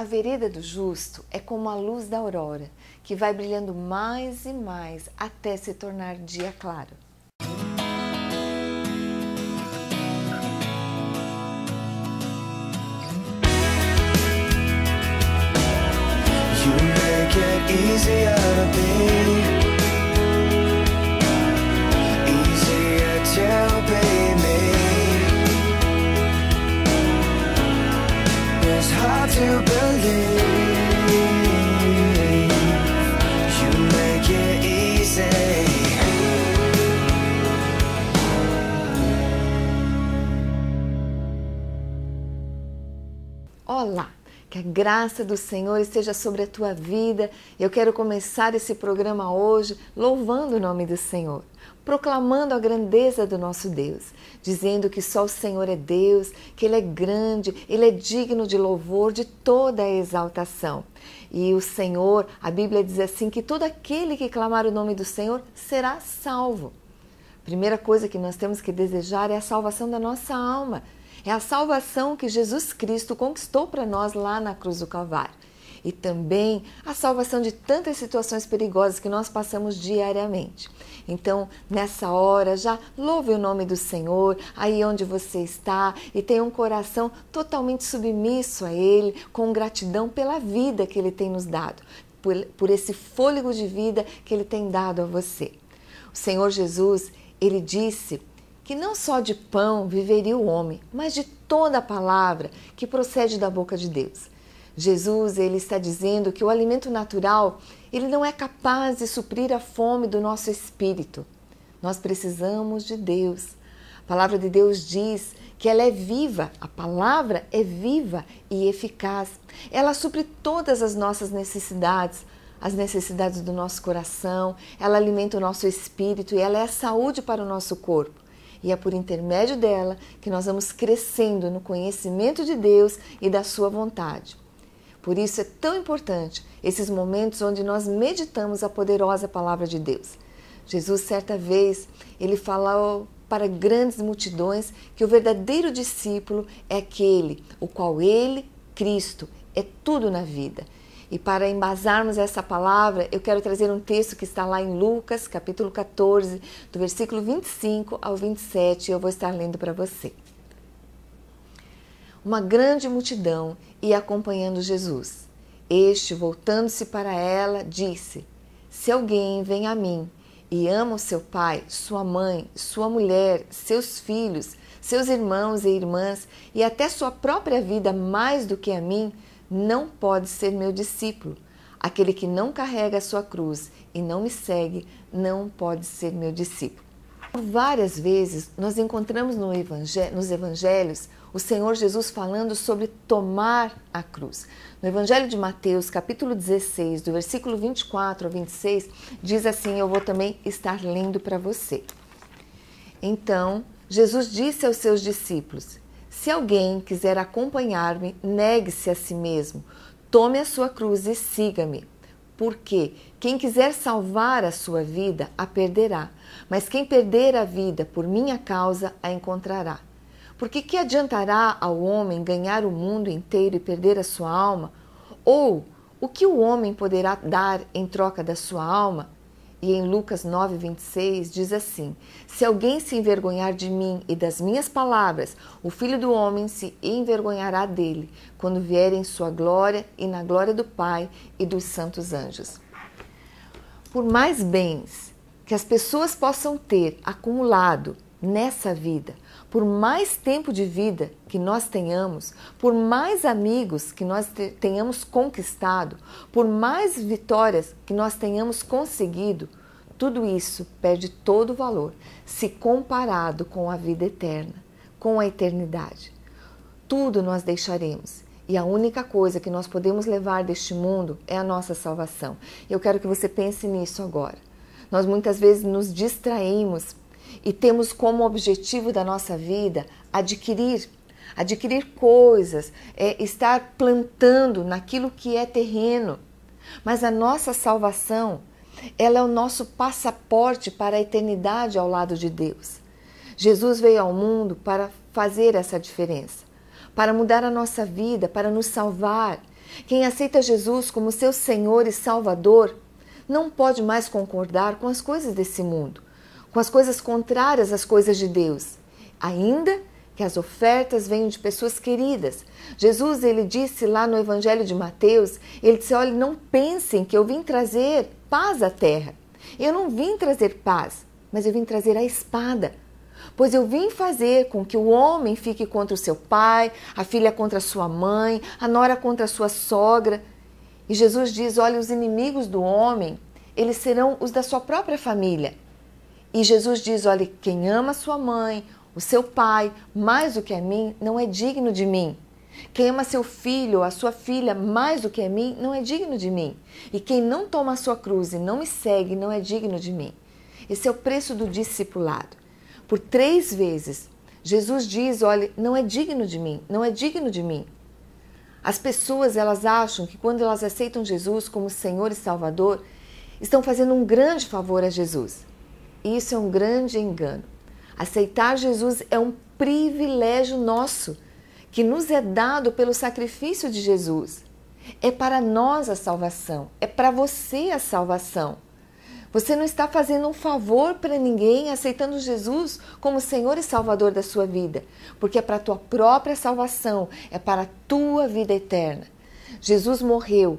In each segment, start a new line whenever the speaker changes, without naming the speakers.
A vereda do justo é como a luz da aurora, que vai brilhando mais e mais até se tornar dia claro.
You make it easier to be, easier to be me. It's hard to believe. You make it easy.
Olá! Que a graça do Senhor esteja sobre a tua vida. Eu quero começar esse programa hoje louvando o nome do Senhor, proclamando a grandeza do nosso Deus, dizendo que só o Senhor é Deus, que Ele é grande, Ele é digno de louvor, de toda a exaltação. E o Senhor, a Bíblia diz assim, que todo aquele que clamar o nome do Senhor será salvo. Primeira coisa que nós temos que desejar é a salvação da nossa alma. É a salvação que Jesus Cristo conquistou para nós lá na cruz do Calvário. E também a salvação de tantas situações perigosas que nós passamos diariamente. Então, nessa hora, já louve o nome do Senhor, aí onde você está, e tenha um coração totalmente submisso a Ele, com gratidão pela vida que Ele tem nos dado, por esse fôlego de vida que Ele tem dado a você. O Senhor Jesus, Ele disse que não só de pão viveria o homem, mas de toda a palavra que procede da boca de Deus. Jesus, ele está dizendo que o alimento natural, ele não é capaz de suprir a fome do nosso espírito. Nós precisamos de Deus. A palavra de Deus diz que ela é viva, a palavra é viva e eficaz. Ela supre todas as nossas necessidades, as necessidades do nosso coração, ela alimenta o nosso espírito e ela é a saúde para o nosso corpo. E é por intermédio dela que nós vamos crescendo no conhecimento de Deus e da sua vontade. Por isso é tão importante esses momentos onde nós meditamos a poderosa palavra de Deus. Jesus, certa vez, ele falou para grandes multidões que o verdadeiro discípulo é aquele o qual ele, Cristo, é tudo na vida. E para embasarmos essa palavra, eu quero trazer um texto que está lá em Lucas, capítulo 14, do versículo 25 ao 27, e eu vou estar lendo para você. Uma grande multidão ia acompanhando Jesus. Este, voltando-se para ela, disse: Se alguém vem a mim e ama o seu pai, sua mãe, sua mulher, seus filhos, seus irmãos e irmãs, e até sua própria vida mais do que a mim, não pode ser meu discípulo. Aquele que não carrega a sua cruz e não me segue, não pode ser meu discípulo. Várias vezes nós encontramos nos evangelhos o Senhor Jesus falando sobre tomar a cruz. No Evangelho de Mateus, capítulo 16, do versículo 24 ao 26, diz assim, eu vou também estar lendo para você. Então, Jesus disse aos seus discípulos: Se alguém quiser acompanhar-me, negue-se a si mesmo, tome a sua cruz e siga-me. Porque quem quiser salvar a sua vida, a perderá. Mas quem perder a vida por minha causa, a encontrará. Porque que adiantará ao homem ganhar o mundo inteiro e perder a sua alma? Ou o que o homem poderá dar em troca da sua alma? E em Lucas 9, 26 diz assim: Se alguém se envergonhar de mim e das minhas palavras, o Filho do Homem se envergonhará dele, quando vier em sua glória e na glória do Pai e dos santos anjos. Por mais bens que as pessoas possam ter acumulado nessa vida, por mais tempo de vida que nós tenhamos, por mais amigos que nós tenhamos conquistado, por mais vitórias que nós tenhamos conseguido, tudo isso perde todo o valor se comparado com a vida eterna, com a eternidade. Tudo nós deixaremos e a única coisa que nós podemos levar deste mundo é a nossa salvação. Eu quero que você pense nisso agora. Nós muitas vezes nos distraímos e temos como objetivo da nossa vida adquirir coisas, estar plantando naquilo que é terreno. Mas a nossa salvação, ela é o nosso passaporte para a eternidade ao lado de Deus. Jesus veio ao mundo para fazer essa diferença, para mudar a nossa vida, para nos salvar. Quem aceita Jesus como seu Senhor e Salvador não pode mais concordar com as coisas desse mundo, com as coisas contrárias às coisas de Deus, ainda que as ofertas venham de pessoas queridas. Jesus, ele disse lá no Evangelho de Mateus, ele disse, olha, não pensem que eu vim trazer paz à terra. Eu não vim trazer paz, mas eu vim trazer a espada. Pois eu vim fazer com que o homem fique contra o seu pai, a filha contra a sua mãe, a nora contra a sua sogra. E Jesus diz, olha, os inimigos do homem, eles serão os da sua própria família. E Jesus diz, olha, quem ama a sua mãe, o seu pai, mais do que a mim, não é digno de mim. Quem ama seu filho ou a sua filha mais do que a mim, não é digno de mim. E quem não toma a sua cruz e não me segue, não é digno de mim. Esse é o preço do discipulado. Por 3 vezes, Jesus diz, olha, não é digno de mim, não é digno de mim. As pessoas, elas acham que quando elas aceitam Jesus como Senhor e Salvador, estão fazendo um grande favor a Jesus. Isso é um grande engano. Aceitar Jesus é um privilégio nosso, que nos é dado pelo sacrifício de Jesus. É para nós a salvação, é para você a salvação. Você não está fazendo um favor para ninguém aceitando Jesus como Senhor e Salvador da sua vida, porque é para a tua própria salvação, é para a tua vida eterna. Jesus morreu,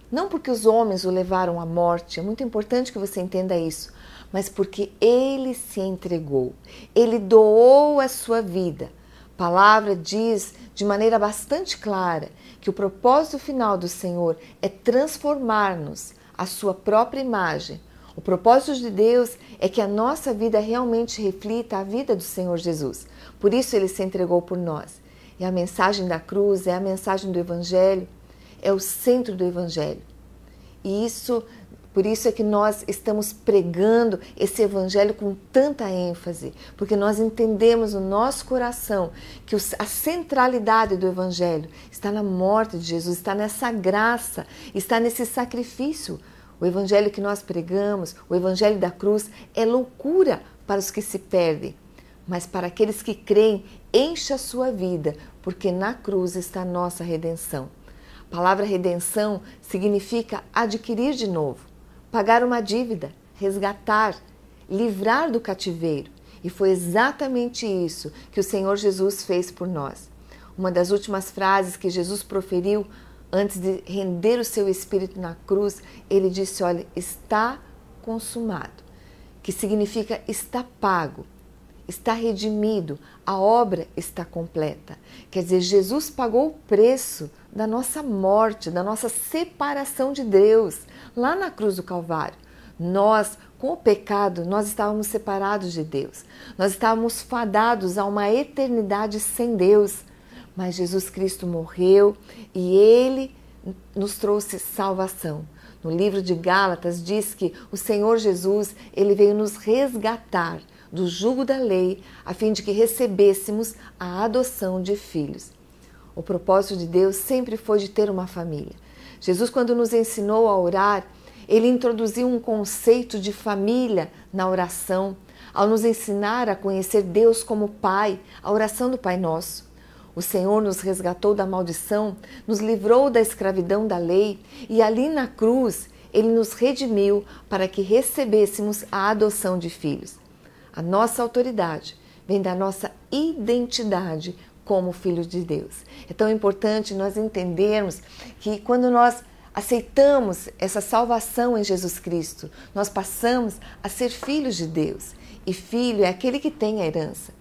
não porque os homens o levaram à morte, é muito importante que você entenda isso, mas porque Ele se entregou, Ele doou a sua vida. A palavra diz de maneira bastante clara que o propósito final do Senhor é transformar-nos à sua própria imagem. O propósito de Deus é que a nossa vida realmente reflita a vida do Senhor Jesus. Por isso Ele se entregou por nós. E a mensagem da cruz, é a mensagem do Evangelho, é o centro do Evangelho. E por isso é que nós estamos pregando esse Evangelho com tanta ênfase, porque nós entendemos no nosso coração que a centralidade do Evangelho está na morte de Jesus, está nessa graça, está nesse sacrifício. O Evangelho que nós pregamos, o Evangelho da cruz, é loucura para os que se perdem, mas para aqueles que creem, enche a sua vida, porque na cruz está a nossa redenção. A palavra redenção significa adquirir de novo, pagar uma dívida, resgatar, livrar do cativeiro. E foi exatamente isso que o Senhor Jesus fez por nós. Uma das últimas frases que Jesus proferiu antes de render o seu espírito na cruz, ele disse, olha, está consumado, que significa está pago, está redimido, a obra está completa. Quer dizer, Jesus pagou o preço da nossa morte, da nossa separação de Deus, lá na cruz do Calvário. Nós, com o pecado, nós estávamos separados de Deus, nós estávamos fadados a uma eternidade sem Deus. Mas Jesus Cristo morreu e Ele nos trouxe salvação. No livro de Gálatas diz que o Senhor Jesus, Ele veio nos resgatar do jugo da lei, a fim de que recebêssemos a adoção de filhos. O propósito de Deus sempre foi de ter uma família. Jesus, quando nos ensinou a orar, Ele introduziu um conceito de família na oração, ao nos ensinar a conhecer Deus como Pai, a oração do Pai Nosso. O Senhor nos resgatou da maldição, nos livrou da escravidão da lei e ali na cruz Ele nos redimiu para que recebêssemos a adoção de filhos. A nossa autoridade vem da nossa identidade como filhos de Deus. É tão importante nós entendermos que quando nós aceitamos essa salvação em Jesus Cristo, nós passamos a ser filhos de Deus. E filho é aquele que tem a herança.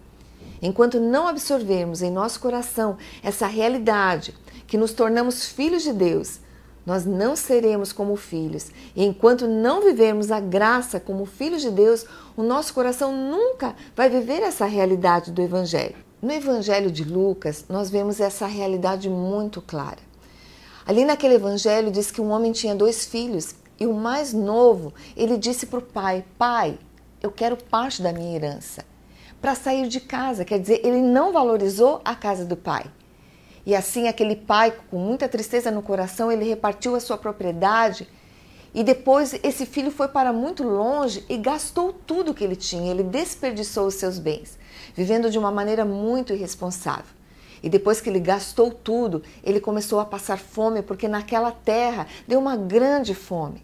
Enquanto não absorvermos em nosso coração essa realidade, que nos tornamos filhos de Deus, nós não seremos como filhos. E enquanto não vivermos a graça como filhos de Deus, o nosso coração nunca vai viver essa realidade do Evangelho. No Evangelho de Lucas, nós vemos essa realidade muito clara. Ali naquele Evangelho diz que um homem tinha 2 filhos e o mais novo, ele disse para o pai, pai, eu quero parte da minha herança. Para sair de casa, quer dizer, ele não valorizou a casa do pai. E assim, aquele pai, com muita tristeza no coração, ele repartiu a sua propriedade e depois esse filho foi para muito longe e gastou tudo que ele tinha, ele desperdiçou os seus bens, vivendo de uma maneira muito irresponsável. E depois que ele gastou tudo, ele começou a passar fome, porque naquela terra deu uma grande fome.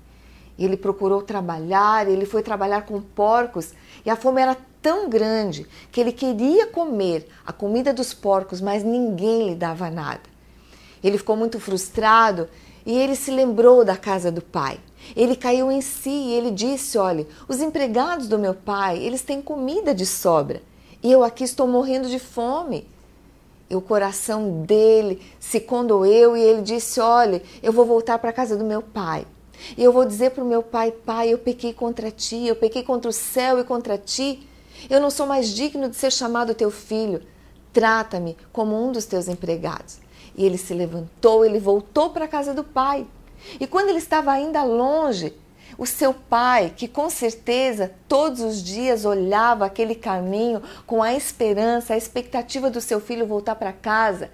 E ele procurou trabalhar, ele foi trabalhar com porcos, e a fome era tão grande que ele queria comer a comida dos porcos, mas ninguém lhe dava nada. Ele ficou muito frustrado e ele se lembrou da casa do pai. Ele caiu em si e ele disse: olha, os empregados do meu pai, eles têm comida de sobra e eu aqui estou morrendo de fome. E o coração dele se condoeu e ele disse: olha, eu vou voltar para a casa do meu pai. E eu vou dizer para o meu pai: pai, eu pequei contra ti, eu pequei contra o céu e contra ti. Eu não sou mais digno de ser chamado teu filho. Trata-me como um dos teus empregados. E ele se levantou, ele voltou para a casa do pai. E quando ele estava ainda longe, o seu pai, que com certeza todos os dias olhava aquele caminho com a esperança, a expectativa do seu filho voltar para casa.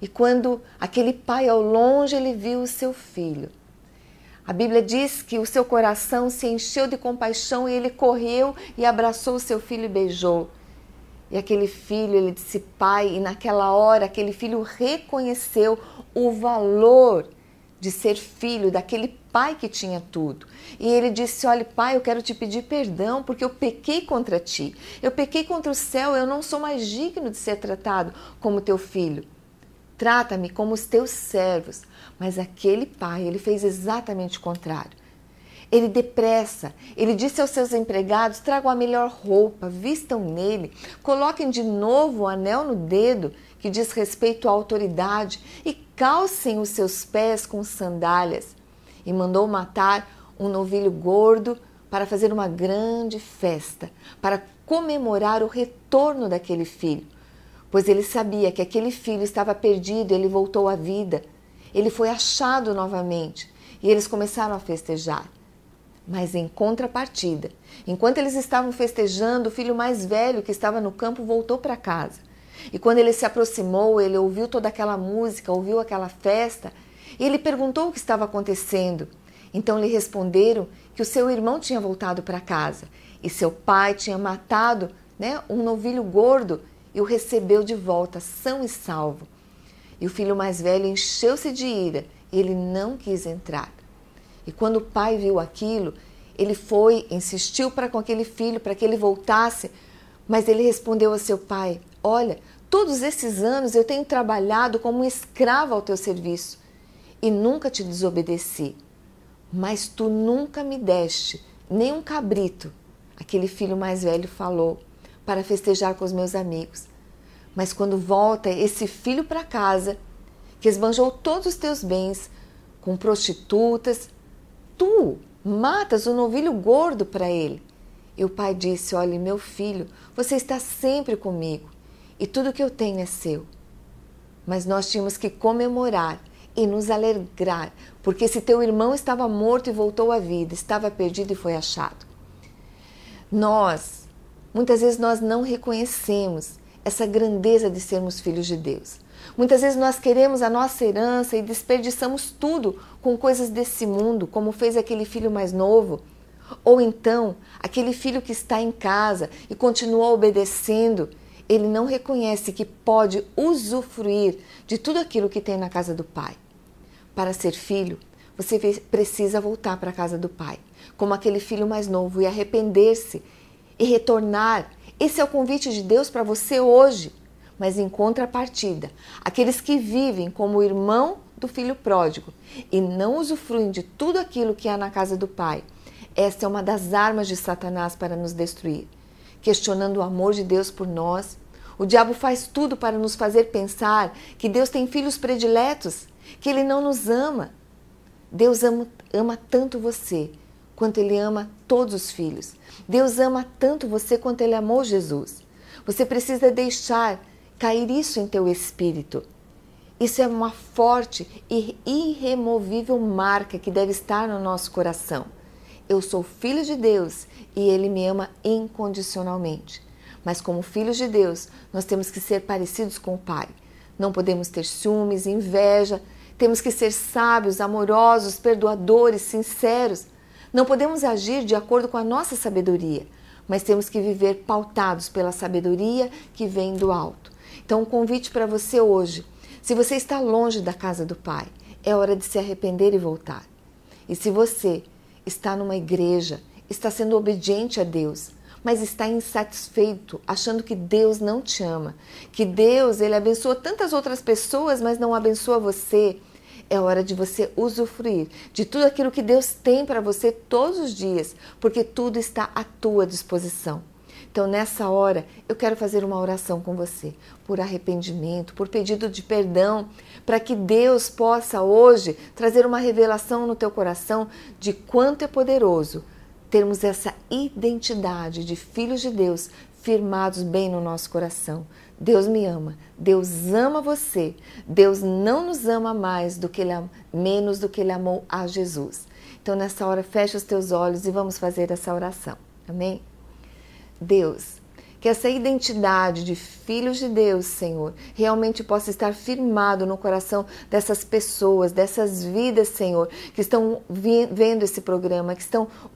E quando aquele pai ao longe, ele viu o seu filho. A Bíblia diz que o seu coração se encheu de compaixão e ele correu e abraçou o seu filho e beijou. E aquele filho, ele disse: pai, e naquela hora aquele filho reconheceu o valor de ser filho daquele pai que tinha tudo. E ele disse: olha, pai, eu quero te pedir perdão porque eu pequei contra ti. Eu pequei contra o céu, eu não sou mais digno de ser tratado como teu filho. Trata-me como os teus servos. Mas aquele pai, ele fez exatamente o contrário. Ele depressa, ele disse aos seus empregados: tragam a melhor roupa, vistam nele, coloquem de novo o anel no dedo que diz respeito à autoridade e calcem os seus pés com sandálias. E mandou matar um novilho gordo para fazer uma grande festa, para comemorar o retorno daquele filho. Pois ele sabia que aquele filho estava perdido e ele voltou à vida. Ele foi achado novamente e eles começaram a festejar. Mas em contrapartida, enquanto eles estavam festejando, o filho mais velho que estava no campo voltou para casa. E quando ele se aproximou, ele ouviu toda aquela música, ouviu aquela festa, e ele perguntou o que estava acontecendo. Então lhe responderam que o seu irmão tinha voltado para casa e seu pai tinha matado, um novilho gordo e o recebeu de volta, são e salvo. E o filho mais velho encheu-se de ira e ele não quis entrar. E quando o pai viu aquilo, ele foi, insistiu com aquele filho para que ele voltasse, mas ele respondeu a seu pai: olha, todos esses anos eu tenho trabalhado como um escravo ao teu serviço e nunca te desobedeci, mas tu nunca me deste nem um cabrito, aquele filho mais velho falou, para festejar com os meus amigos. Mas quando volta esse filho para casa, que esbanjou todos os teus bens com prostitutas, tu matas um novilho gordo para ele. E o pai disse: olha, meu filho, você está sempre comigo e tudo que eu tenho é seu. Mas nós tínhamos que comemorar e nos alegrar, porque esse teu irmão estava morto e voltou à vida, estava perdido e foi achado. Muitas vezes nós não reconhecemos essa grandeza de sermos filhos de Deus. Muitas vezes nós queremos a nossa herança e desperdiçamos tudo com coisas desse mundo, como fez aquele filho mais novo. Ou então, aquele filho que está em casa e continua obedecendo, ele não reconhece que pode usufruir de tudo aquilo que tem na casa do pai. Para ser filho, você precisa voltar para a casa do pai, como aquele filho mais novo, e arrepender-se e retornar. Esse é o convite de Deus para você hoje. Mas em contrapartida, aqueles que vivem como o irmão do filho pródigo e não usufruem de tudo aquilo que há na casa do pai, esta é uma das armas de Satanás para nos destruir. Questionando o amor de Deus por nós, o diabo faz tudo para nos fazer pensar que Deus tem filhos prediletos, que Ele não nos ama. Deus ama tanto você quanto Ele ama todos os filhos. Deus ama tanto você quanto Ele amou Jesus. Você precisa deixar cair isso em teu espírito. Isso é uma forte e irremovível marca que deve estar no nosso coração. Eu sou filho de Deus e Ele me ama incondicionalmente. Mas como filhos de Deus, nós temos que ser parecidos com o Pai. Não podemos ter ciúmes, inveja, temos que ser sábios, amorosos, perdoadores, sinceros. Não podemos agir de acordo com a nossa sabedoria, mas temos que viver pautados pela sabedoria que vem do alto. Então, um convite para você hoje: se você está longe da casa do Pai, é hora de se arrepender e voltar. E se você está numa igreja, está sendo obediente a Deus, mas está insatisfeito, achando que Deus não te ama, que Deus, Ele abençoa tantas outras pessoas, mas não abençoa você, é hora de você usufruir de tudo aquilo que Deus tem para você todos os dias, porque tudo está à tua disposição. Então, nessa hora, eu quero fazer uma oração com você, por arrependimento, por pedido de perdão, para que Deus possa hoje trazer uma revelação no teu coração de quanto é poderoso termos essa identidade de filhos de Deus firmados bem no nosso coração. Deus me ama, Deus ama você, Deus não nos ama menos do que Ele amou a Jesus. Então, nessa hora, fecha os teus olhos e vamos fazer essa oração. Amém? Deus, que essa identidade de filhos de Deus, Senhor, realmente possa estar firmado no coração dessas pessoas, dessas vidas, Senhor, que estão vendo esse programa,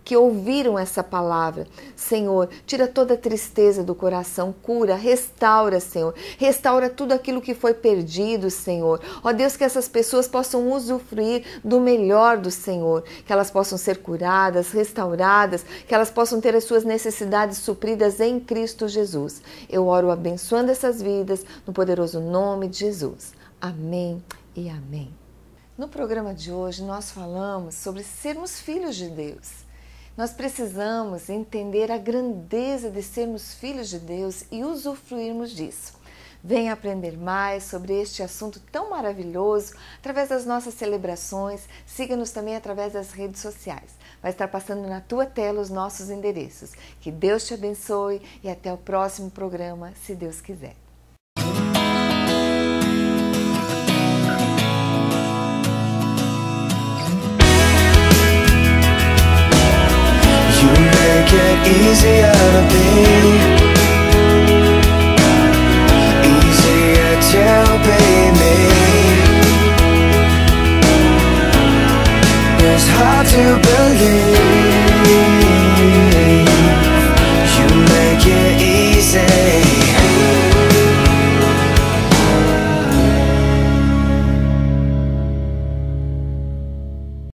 que ouviram essa palavra. Senhor, tira toda a tristeza do coração, cura, restaura, Senhor. Restaura tudo aquilo que foi perdido, Senhor. Ó Deus, que essas pessoas possam usufruir do melhor do Senhor, que elas possam ser curadas, restauradas, que elas possam ter as suas necessidades supridas em Cristo Jesus. Eu oro abençoando essas vidas no poderoso nome de Jesus. Amém e amém. No programa de hoje nós falamos sobre sermos filhos de Deus. Nós precisamos entender a grandeza de sermos filhos de Deus e usufruirmos disso. Venha aprender mais sobre este assunto tão maravilhoso através das nossas celebrações. Siga-nos também através das redes sociais. Vai estar passando na tua tela os nossos endereços. Que Deus te abençoe e até o próximo programa, se Deus quiser.
You make it easier to be, easier to be me. It's hard to believe